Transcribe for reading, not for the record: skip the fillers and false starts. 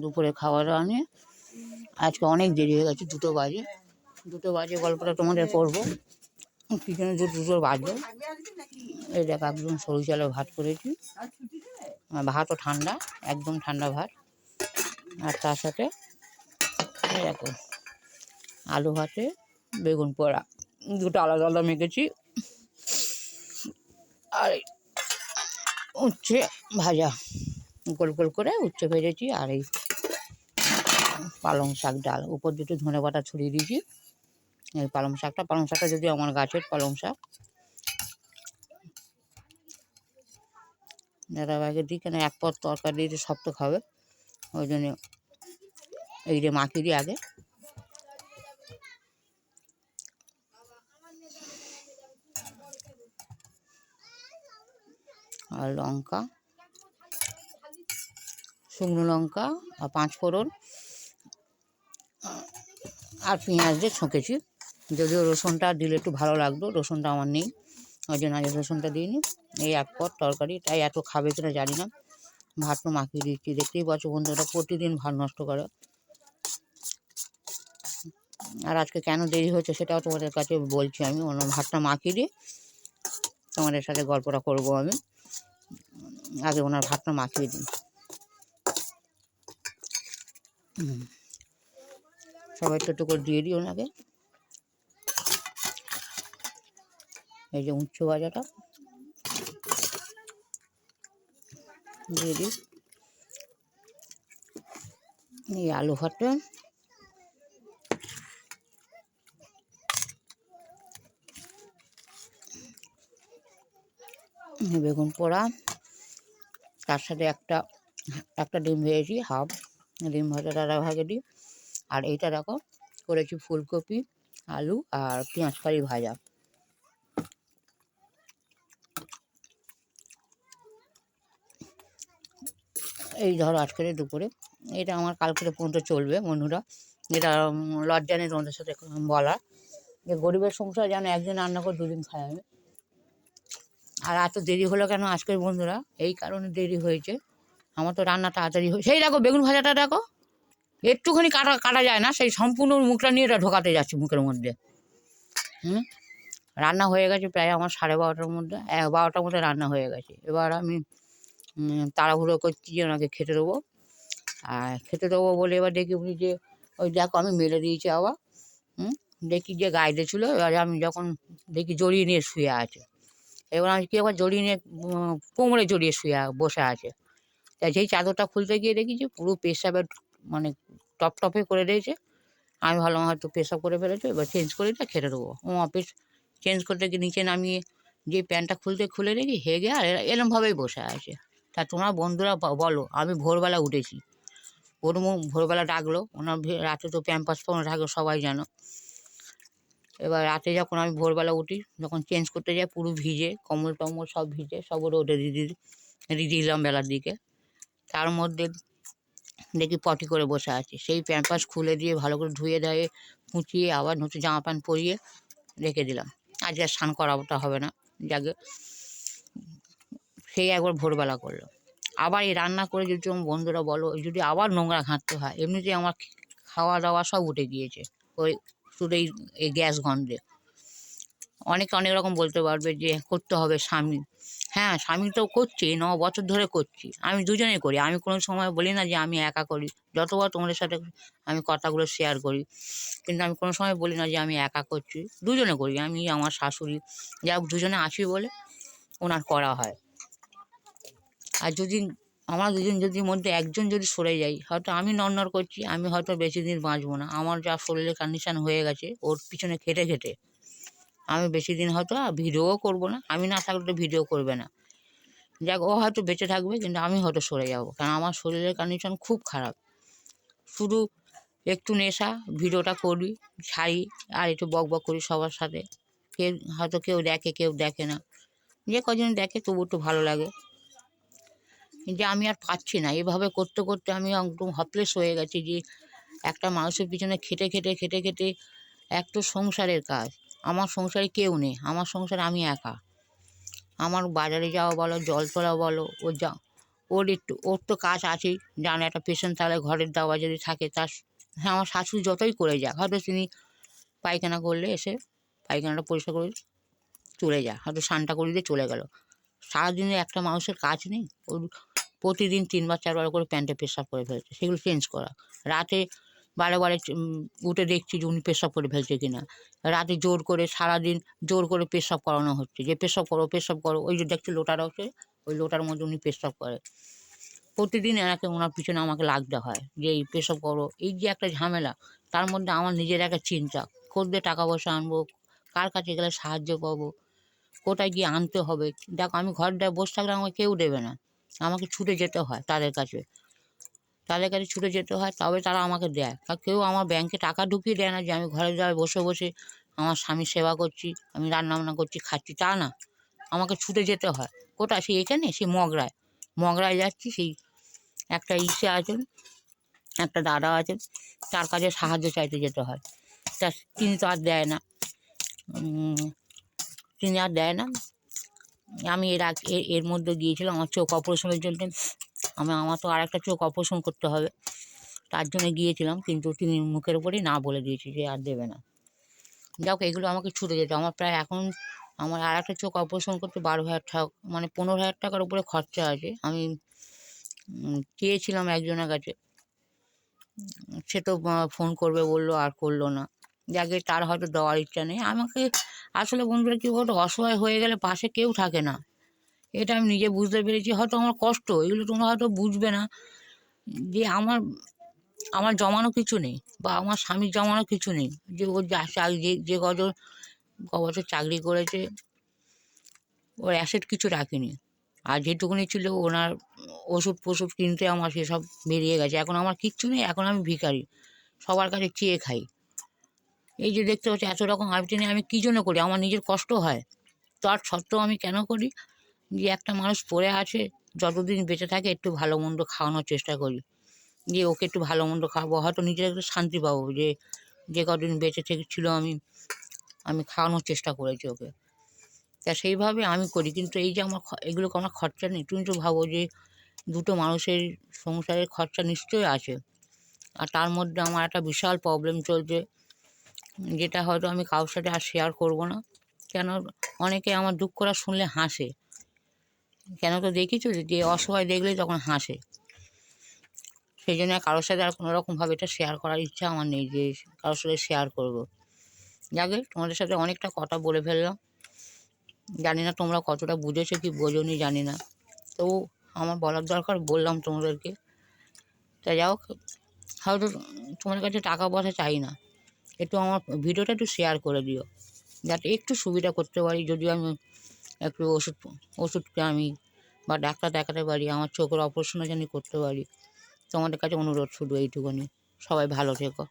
দুপুরে খাওয়া দাওয়া নিয়ে আজকে অনেক দেরি হয়ে গেছে, 2টো বাজে গল্পটা তোমাদের করবো। কি জন্য 2টো বাজলো, এই দেখ একদম সরু চালের ভাত করেছি, ভাতও ঠান্ডা, একদম ঠান্ডা ভাত। আর তার সাথে দেখো আলু ভাতে বেগুন পোড়া, দুটো আলাদা আলাদা মেখেছি। আর উচ্ছে ভাজা, গোল গোল করে উচ্ছে ভেজেছি। আর এই পালং শাক ডাল, উপর দুটো ধনে পাতা ছড়িয়ে দিয়েছি। এই পালং শাকটা যদি আমার গাছের পালং শাক, দাদাভাইকে দিই, কেন এক পদ তরকারি দিয়ে সব তো খাবে, ওই জন্য এই যে মাখিয়ে দিই আগে। আর লঙ্কা, শুকনো লঙ্কা আর 5 ফোড়ন আর পেঁয়াজ দিয়ে ছকেছি। যদিও রসুনটা দিলে একটু ভালো লাগতো, রসুনটা আমার নেই, ওই জন্য আগে রসুনটা দিইনি। এই এক পদ তরকারি, তাই এত খাবে কিনা জানি না। ভাত তো মাখিয়ে দিচ্ছি, দেখতেই পাচ্ছ বন্ধুরা, প্রতিদিন ভাত নষ্ট করে। আর আজকে কেন দেরি হয়েছে সেটাও তোমাদের কাছে বলছি আমি। অন্য ভাতটা মাখিয়ে দিয়ে তোমাদের সাথে গল্পটা করবো আমি। আগে ওনার ভাতটা মাখিয়ে দিই। সবাই একটু করে দিয়ে দিই ওনাকে। এই যে উচ্ছে ভাজাটা দিয়ে দিই, এই আলু ভাতটা, বেগুন পোড়া, তার সাথে একটা ডিম ভেজেছি, হাফ ডিম ভাজাটা ভাগে দিই। আর এইটা দেখো করেছি ফুলকপি, আলু আর পেঁয়াজ কারি ভাজা। এই ধরো আজকের দুপুরে, এটা আমার কালকের পর্যন্ত চলবে বন্ধুরা। এটা লজ্জা নেই তোমাদের সাথে বলার, যে গরিবের সংসার যেন একদিন রান্না করে 2 দিন খাই আমি। আর এত দেরি হলো কেন আজকের বন্ধুরা, এই কারণে দেরি হয়েছে, আমার তো রান্না তাড়াতাড়ি হয়। সেই দেখো বেগুন ভাজাটা দেখো, একটুখানি কাটা যায় না, সেই সম্পূর্ণ মুখটা নিয়ে এটা ঢোকাতে যাচ্ছে মুখের মধ্যে। রান্না হয়ে গেছে প্রায় আমার 12:30টার মধ্যে, 12টার মধ্যে রান্না হয়ে গেছে। এবার আমি তাড়াহুড়ো করছি যে ওনাকে খেতে দেবো। আর খেতে দেবো বলে এবার দেখি উনি যে, ওই দেখো আমি মেলে দিয়েছি আবার, দেখি যে গাইডে ছিল। এবারে আমি যখন দেখি জড়িয়ে নিয়ে শুয়ে আছে, এবার আমি কি আবার জড়িয়ে নিয়ে কোমরে জড়িয়ে শুয়ে বসে আছে। তাই যেই চাদরটা খুলতে গিয়ে দেখি যে পুরো পেশাবের মানে টপটপে করে দিয়েছে। আমি ভাবলাম হয়তো পেশাব করে ফেলেছে, এবার চেঞ্জ করে দিয়ে খেতে দেবো। অফিস চেঞ্জ করতে গিয়ে নিচে নামিয়ে যে প্যান্টটা খুলে দেখি হেগে আর এরমভাবেই বসে আছে। তা তোমরা বন্ধুরা বলো, আমি ভোরবেলা উঠেছি, ওর ভোরবেলা ডাকলো, ওনার রাতে তো প্যাম্পাস পরানো থাকে সবাই জানো। এবার রাতে যখন আমি ভোরবেলা উঠি, যখন চেঞ্জ করতে যাই পুরো ভিজে, কম্বল টম্বল সব ভিজে, সব রোদে দিয়ে দিলাম বেলার দিকে। তার মধ্যে দেখি পটি করে বসে আছে। সেই প্যাম্পাস খুলে দিয়ে ভালো করে ধুয়ে ধুয়ে মুছিয়ে আবার নতুন জামা প্যান্ট পরিয়ে রেখে দিলাম। আজ আর স্নান করাটা হবে না, যাকে সেই একবার ভোরবেলা করলো। আবার এই রান্না করে যদি তোমার বন্ধুরা বলো, যদি আবার নোংরা ঘাঁটতে হয়, এমনিতেই আমার খাওয়া দাওয়া সব উঠে গিয়েছে ওই শুধু এই গ্যাস গন্ধে। অনেকে অনেক রকম বলতে পারবে যে করতে হবে স্বামী, হ্যাঁ স্বামী তো করছি, 9 বছর ধরে করছি, আমি দুজনেই করি। আমি কোনো সময় বলি না যে আমি একা করি, যতবার তোমাদের সাথে আমি কথাগুলো শেয়ার করি, কিন্তু আমি কোনো সময় বলি না যে আমি একা করছি, দুজনে করি। আমি আমার শাশুড়ি যা হোক দুজনে আছি বলে ওনার করা হয়। আর যদি আমরা দুজন যদি মধ্যে একজন যদি সরে যাই, হয়তো আমি নড়নড় করছি, আমি হয়তো বেশি দিন বাঁচবো না। আমার যা শরীরের কন্ডিশান হয়ে গেছে ওর পিছনে খেটে খেটে, আমি বেশি দিন হয়তো ভিডিওও করবো না। আমি না থাকলে তো ভিডিও করবে না, যাক ও হয়তো বেঁচে থাকবে, কিন্তু আমি হয়তো সরে যাব, কারণ আমার শরীরের কন্ডিশন খুব খারাপ। শুধু একটু নেশা, ভিডিওটা করি, ছাড়ি, আর একটু বক বক করি সবার সাথে। কেউ দেখে কেউ দেখে না, যে কজন দেখে তবু একটু ভালো লাগে। যে আমি আর পাচ্ছি না, এভাবে করতে করতে আমি একদম হপলেস হয়ে গেছি, যে একটা মানুষের পিছনে খেটে খেটে খেটে খেটে একটু সংসারের কাজ। আমার সংসারে কেউ নেই, আমার সংসারে আমি একা। আমার বাজারে যাওয়া বলো, জল তোলা বলো, ওর তো কাজ আছেই, জানে একটা পেশেন্ট থাকলে ঘরের দাওয়া যদি থাকে তার, হ্যাঁ আমার শাশুড়ি যতই করে যাক, হয়তো তিনি পায়খানা করলে এসে পায়খানাটা পরিষ্কার করে চলে যায়, হয়তো স্নানটা করে দিয়ে চলে গেল। সারাদিনে একটা মানুষের কাজ নেই, ওর প্রতিদিন 3বার 4বার করে প্যান্টে পেশাব করে ফেলছে, সেগুলো চেঞ্জ করা। রাতে বারে বারে উঠে দেখছি যে উনি পেশাব করে ফেলছে কিনা। রাতে জোর করে সারাদিন জোর করে পেশাব করানো হচ্ছে, যে পেশাব করো পেশাব করো, ওই যে দেখছি লোটাটা হচ্ছে, ওই লোটার মধ্যে উনি পেশাব করে। প্রতিদিন এনাকে ওনার পিছনে আমাকে লাগতে হয় যে এই পেশাব করো, এই যে একটা ঝামেলা। তার মধ্যে আমার নিজের একটা চিন্তা, কোথায় টাকা পয়সা আনবো, কার কাছে গেলে সাহায্য পাবো, কোথায় গিয়ে আনতে হবে। দেখো আমি ঘরটায় বসে থাকলে আমাকে কেউ দেবে না, আমাকে ছুটে যেতে হয় তাদের কাছে ছুটে যেতে হয়, তবে তারা আমাকে দেয়। আর কেউ আমার ব্যাংকে টাকা ঢুকিয়ে দেয় না যে আমি ঘরে যাই বসে বসে আমার স্বামীর সেবা করছি, আমি রান্নাবান্না করছি খাচ্ছি, তা না। আমাকে ছুটে যেতে হয় কোথায়, সেই এখানে সেই মগরায় যাচ্ছি, সেই একটা ইসে আছেন, একটা দাদা আছেন, তার কাছে সাহায্য চাইতে যেতে হয়। তা তিনি তো আর দেয় না, উম, তিনি আর দেয় না। আমি এর মধ্যে গিয়েছিলাম আমার চোখ অপারেশনের জন্য। আমার তো আর একটা চোখ অপারেশন করতে হবে, তার জন্য গিয়েছিলাম, কিন্তু তিনি মুখের উপরেই না বলে দিয়েছি যে আর দেবে না। যাক এগুলো আমাকে ছুটে যেত, আমার প্রায় এখন আমার আর একটা চোখ অপারেশন করতে 12,000 টাকা, মানে 15,000 টাকার উপরে খরচা আছে। আমি চেয়েছিলাম একজনের কাছে, সে তো ফোন করবে বললো, আর করলো না। যাকে তার হয়তো দেওয়ার ইচ্ছা নেই আমাকে। আসলে বন্ধুরা কী বলতো, অসহায় হয়ে গেলে পাশে কেউ থাকে না, এটা আমি নিজে বুঝতে পেরেছি। হয়তো আমার কষ্ট এগুলো তোমরা হয়তো বুঝবে না, যে আমার আমার জমানো কিছু নেই, বা আমার স্বামীর জমানো কিছু নেই, যে ওর যে কবছর চাকরি করেছে, ওর অ্যাসেট কিছু রাখিনি। আর যেটুকুনি ছিল ওনার ওষুধ ফষুধ কিনতে আমার সেসব বেরিয়ে গেছে। এখন আমার কিচ্ছু নেই, এখন আমি ভিখারি, সবার কাছে চেয়ে খাই। এই যে দেখতে পাচ্ছি এত রকম আইটেম আমি কী জন্য করি, আমার নিজের কষ্ট হয়, তার সত্ত্বেও আমি কেন করি, যে একটা মানুষ পড়ে আছে, যতদিন বেঁচে থাকে একটু ভালো মন্দ খাওয়ানোর চেষ্টা করি, যে ওকে একটু ভালো মন্দ খাওয়াবো, হয়তো নিজের একটু শান্তি পাবো, যে যে কদিন বেঁচে থেকে ছিল আমি খাওয়ানোর চেষ্টা করেছি ওকে। তা সেইভাবে আমি করি, কিন্তু এই যে এগুলোকে আমার খরচা নেই। তুমি তো ভাবো যে দুটো মানুষের সংসারের খরচা নিশ্চয়ই আছে, আর তার মধ্যে আমার একটা বিশাল প্রবলেম চলছে, যেটা হয়তো আমি কারোর সাথে আর শেয়ার করবো না। কেন, অনেকে আমার দুঃখটা শুনলে হাসে, কেন তো দেখিছো যে অসহায় দেখলেই তখন হাসে। সেই জন্য কারোর সাথে আর কোনো রকমভাবে এটা শেয়ার করার ইচ্ছা আমার নেই, যে কারোর সাথে শেয়ার করবো। যাকে তোমাদের সাথে অনেকটা কথা বলে ফেললাম, জানি না তোমরা কতটা বুঝেছো কি বোঝোনি জানি না, তো আমার বলার দরকার বললাম তোমাদেরকে। তা যাই হোক, হয়তো তোমাদের কাছে টাকা পয়সা চাই না, একটু আমার ভিডিওটা একটু শেয়ার করে দিও, যাতে একটু সুবিধা করতে পারি, যদি আমি একটু ওষুধকে আমি বা ডাক্তার দেখাতে পারি, আমার চোখের অপারেশনও জানি করতে পারি। তোমাদের কাছে অনুরোধ শুধু এইটুকুনি, সবাই ভালো থেকো।